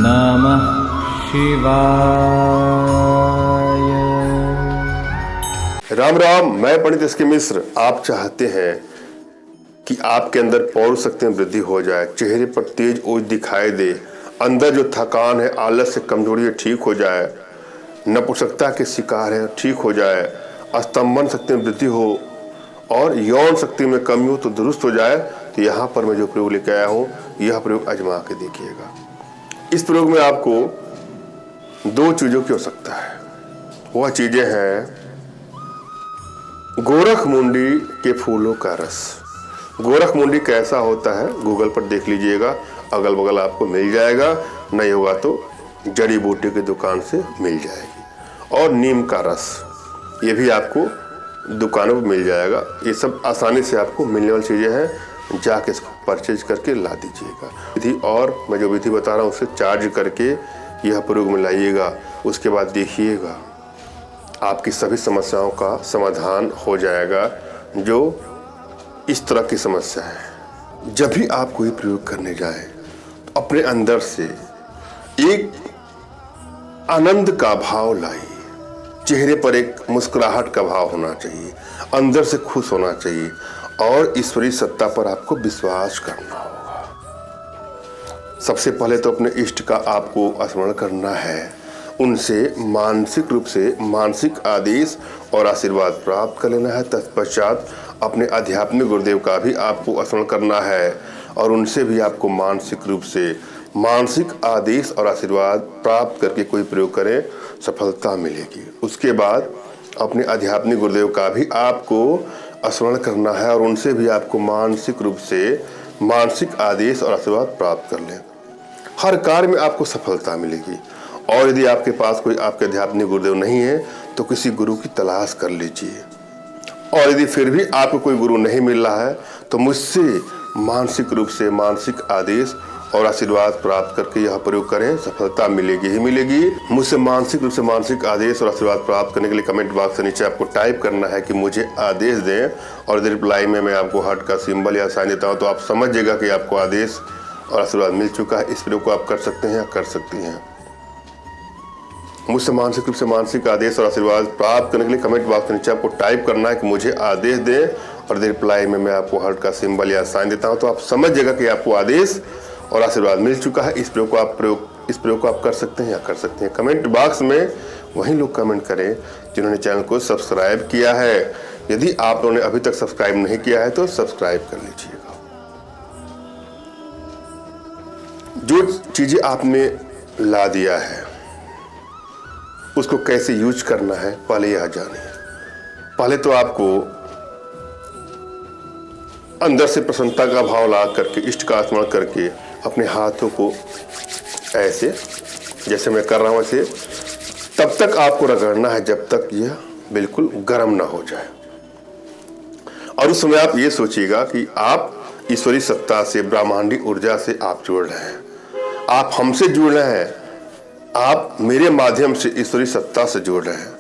नमः शिवाय। राम राम, मैं पंडित एस के मिश्र। आप चाहते हैं कि आपके अंदर पौरुष शक्ति में वृद्धि हो जाए, चेहरे पर तेज ओज दिखाई दे, अंदर जो थकान है, आलस्य, कमजोरी है, ठीक हो जाए, नपुंसकता के शिकार है, ठीक हो जाए, स्तंभन शक्ति में वृद्धि हो और यौन शक्ति में कमी हो तो दुरुस्त हो जाए, तो यहाँ पर मैं जो प्रयोग लेकर आया हूँ, यह प्रयोग आजमा के देखिएगा। इस प्रयोग में आपको दो चीजों की आवश्यकता है। वह चीजें हैं गोरख मुंडी के फूलों का रस। गोरख मुंडी कैसा होता है गूगल पर देख लीजिएगा, अगल बगल आपको मिल जाएगा, नहीं होगा तो जड़ी बूटी की दुकान से मिल जाएगी। और नीम का रस, ये भी आपको दुकानों पर मिल जाएगा। ये सब आसानी से आपको मिलने वाली चीज़ें हैं, जाके इसको परचेज करके ला दीजिएगा। विधि, और मैं जो विधि बता रहा हूँ उससे चार्ज करके यह प्रयोग में लाइएगा। उसके बाद देखिएगा आपकी सभी समस्याओं का समाधान हो जाएगा, जो इस तरह की समस्या है। जब भी आप कोई प्रयोग करने जाए तो अपने अंदर से एक आनंद का भाव लाइए, चेहरे पर एक मुस्कुराहट का भाव होना चाहिए, अंदर से खुश होना चाहिए और ईश्वरीय सत्ता पर आपको विश्वास करना होगा। सबसे पहले तो अपने इष्ट का आपको स्मरण करना है, उनसे मानसिक रूप से मानसिक आदेश और आशीर्वाद प्राप्त कर लेना है। तत्पश्चात अपने आध्यात्मिक गुरुदेव का भी आपको स्मरण करना है और उनसे भी आपको मानसिक रूप से मानसिक आदेश और आशीर्वाद प्राप्त करके कोई प्रयोग करें, सफलता मिलेगी। उसके बाद अपने आध्यात्मिक गुरुदेव का भी आपको स्मरण करना है और उनसे भी आपको मानसिक रूप से मानसिक आदेश और आशीर्वाद प्राप्त कर लें। हर कार्य में आपको सफलता मिलेगी। और यदि आपके पास कोई आपके आध्यात्मिक गुरुदेव नहीं है तो किसी गुरु की तलाश कर लीजिए। और यदि फिर भी आपको कोई गुरु नहीं मिल रहा है तो मुझसे मानसिक रूप से मानसिक आदेश और आशीर्वाद प्राप्त करके यह प्रयोग करें, सफलता मिलेगी ही मिलेगी। मुझसे मानसिक रूप से मानसिक आदेश और आशीर्वाद प्राप्त करने के लिए कमेंट बॉक्स के नीचे आपको टाइप करना है कि मुझे आदेश दें, और यदि रिप्लाई में मैं आपको हार्ट का सिंबल या साइन देता हूँ तो आप समझिएगा कि आपको आदेश और आशीर्वाद मिल चुका है। इस प्रयोग को आप कर सकते हैं या कर सकती हैं। मुझसे मानसिक रूप से मानसिक आदेश और आशीर्वाद प्राप्त करने के लिए कमेंट बॉक्स के नीचे आपको टाइप करना है कि मुझे आदेश दें, और रिप्लाई में मैं आपको हार्ट का सिंबल या साइन देता हूं तो आप समझिएगा कि आपको आदेश और आशीर्वाद मिल चुका है। इस प्रयोग को आप कर सकते हैं या कर सकते हैं। कमेंट बॉक्स में वही लोग कमेंट करें जिन्होंने चैनल को सब्सक्राइब किया है। यदि आप लोगों ने अभी तक सब्सक्राइब नहीं किया है तो सब्सक्राइब कर लीजिएगा। जो चीजें आपने ला दिया है उसको कैसे यूज करना है पहले यह जानिए। पहले तो आपको अंदर से प्रसन्नता का भाव ला करके इष्ट का स्मरण करके अपने हाथों को ऐसे जैसे मैं कर रहा हूं ऐसे तब तक आपको रगड़ना है जब तक यह बिल्कुल गर्म ना हो जाए। और उस समय आप ये सोचिएगा कि आप ईश्वरीय सत्ता से, ब्रह्मांडी ऊर्जा से आप जुड़ रहे हैं, आप हमसे जुड़ रहे हैं, आप मेरे माध्यम से ईश्वरीय सत्ता से जुड़ रहे हैं,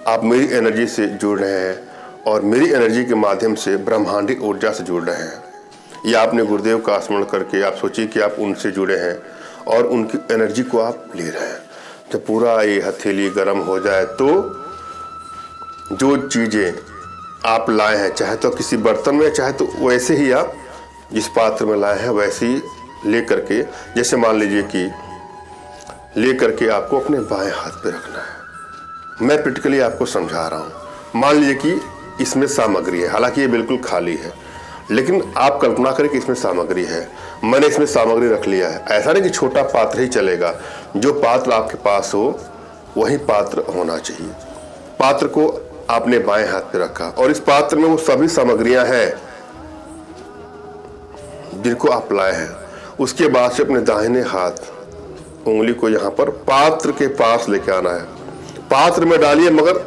आप मेरी एनर्जी से जुड़ रहे हैं और मेरी एनर्जी के माध्यम से ब्रह्मांडी ऊर्जा से जुड़ रहे हैं। या आपने गुरुदेव का स्मरण करके आप सोचिए कि आप उनसे जुड़े हैं और उनकी एनर्जी को आप ले रहे हैं। जब पूरा ये हथेली गर्म हो जाए तो जो चीज़ें आप लाए हैं, चाहे तो किसी बर्तन में, चाहे तो वैसे ही आप जिस पात्र में लाए हैं वैसे ही ले करके, जैसे मान लीजिए कि ले करके आपको अपने बाएं हाथ पे रखना है। मैं प्रैक्टिकली आपको समझा रहा हूँ। मान लीजिए कि इसमें सामग्री है, हालांकि ये बिल्कुल खाली है, लेकिन आप कल्पना करें कि इसमें सामग्री है। मैंने इसमें सामग्री रख लिया है। ऐसा नहीं कि छोटा पात्र ही चलेगा, जो पात्र आपके पास हो वही पात्र होना चाहिए। पात्र को आपने बाएं हाथ पे रखा और इस पात्र में वो सभी सामग्रियां हैं जिनको आप लाए हैं। उसके बाद से अपने दाहिने हाथ उंगली को यहाँ पर पात्र के पास लेके आना है। पात्र में डालिए, मगर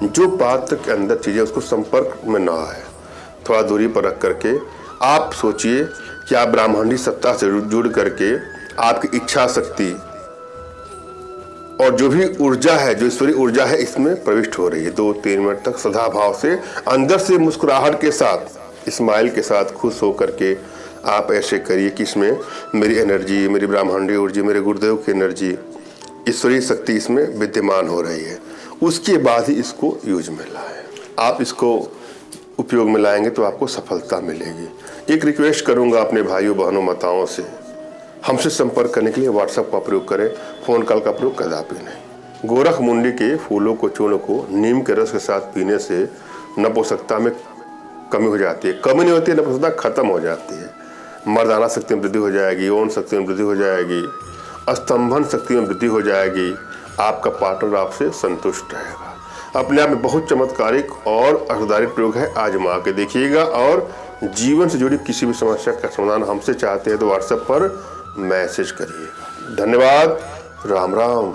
जो पात्र के अंदर चीजें उसको संपर्क में ना आए। थोड़ा दूरी पर रख करके आप सोचिए कि आप ब्रह्मांडी सत्ता से जुड़ करके आपकी इच्छा शक्ति और जो भी ऊर्जा है, जो ईश्वरीय ऊर्जा है, इसमें प्रविष्ट हो रही है। 2-3 मिनट तक सदा भाव से अंदर से मुस्कुराहट के साथ, स्माइल के साथ, खुश होकर के आप ऐसे करिए कि इसमें मेरी एनर्जी, मेरी ब्राह्मणी ऊर्जा, मेरे गुरुदेव की एनर्जी, ईश्वरीय शक्ति इसमें विद्यमान हो रही है। उसके बाद ही इसको यूज में लाएं। आप इसको उपयोग में लाएंगे तो आपको सफलता मिलेगी। एक रिक्वेस्ट करूंगा अपने भाइयों बहनों माताओं से, हमसे संपर्क करने के लिए व्हाट्सएप का प्रयोग करें, फोन कॉल का प्रयोग कदापि नहीं। गोरख मुंडी के फूलों को चूर्ण को नीम के रस के साथ पीने से नपुंसकता में कमी हो जाती है। कमी नहीं होती है, नपुंसकता खत्म हो जाती है। मर्दाना शक्ति में वृद्धि हो जाएगी, यौन शक्ति में वृद्धि हो जाएगी, स्तंभन शक्ति में वृद्धि हो जाएगी। आपका पार्टनर आपसे संतुष्ट रहेगा। अपने आप में बहुत चमत्कारिक और असरदायक प्रयोग है, आजमा के देखिएगा। और जीवन से जुड़ी किसी भी समस्या का समाधान हमसे चाहते हैं तो व्हाट्सएप पर मैसेज करिएगा। धन्यवाद। राम राम।